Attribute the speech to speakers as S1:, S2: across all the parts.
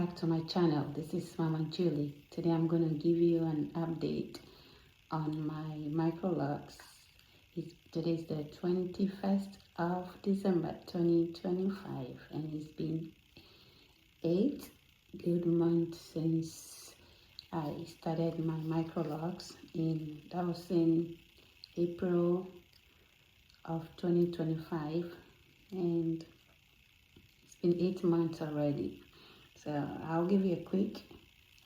S1: back to my channel. This is Mama Julie. Today I'm going to give you an update on my Microlocs. Today is the 21st of December 2025 and it's been 8 good months since I started my Microlocs. That was in April of 2025 and it's been 8 months already. So I'll give you a quick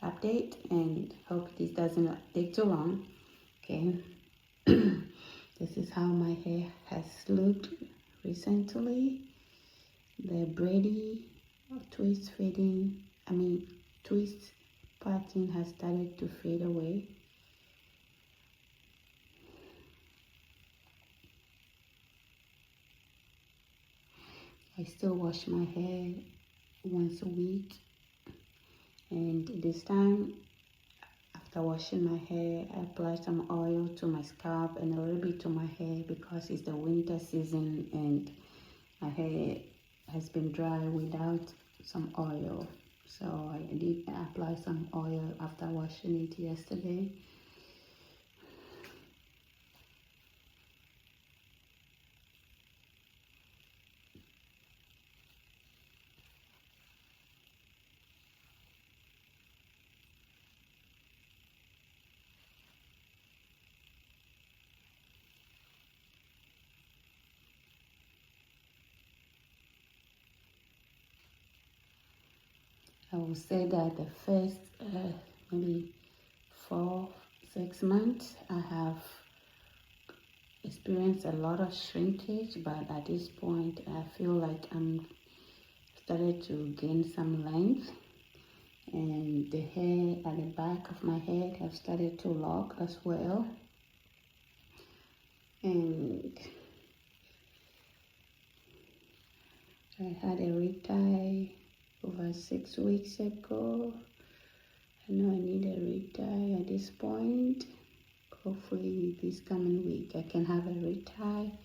S1: update and hope this doesn't take too long. Okay. This is how my hair has looked recently. The braiding twist parting has started to fade away. I still wash my hair once a week, and this time after washing my hair I apply some oil to my scalp and a little bit to my hair because it's the winter season and my hair has been dry without some oil. So I did apply some oil after washing it yesterday. I will say that the first maybe 4-6 months I have experienced a lot of shrinkage, but at this point I feel like I'm started to gain some length, and the hair at the back of my head have started to lock as well. And I had a retie over 6 weeks ago. I know I need a retie at this point. Hopefully this coming week I can have a retie.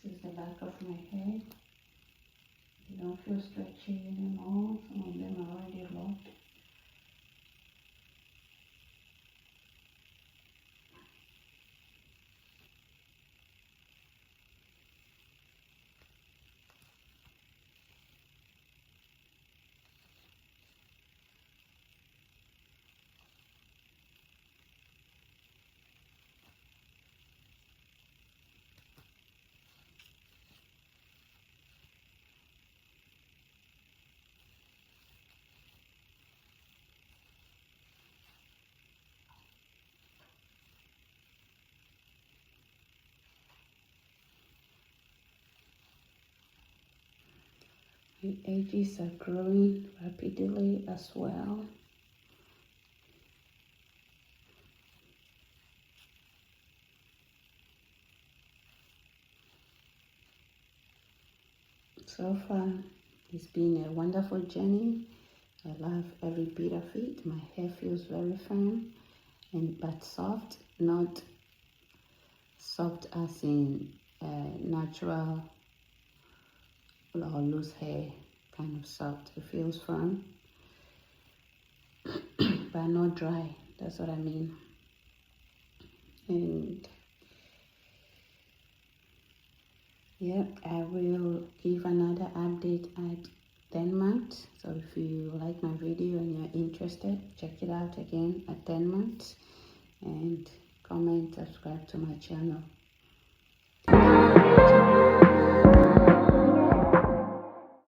S1: This is the back of my head. They don't feel stretchy anymore. Some of them are already locked. The edges are growing rapidly as well. So far, it's been a wonderful journey. I love every bit of it. My hair feels very firm but soft, not soft as in natural or loose hair kind of soft. It feels firm but not dry. That's what I mean. And yep, I will give another update at 10 months. So if you like my video and you're interested, check it out again at 10 months and comment, subscribe to my channel.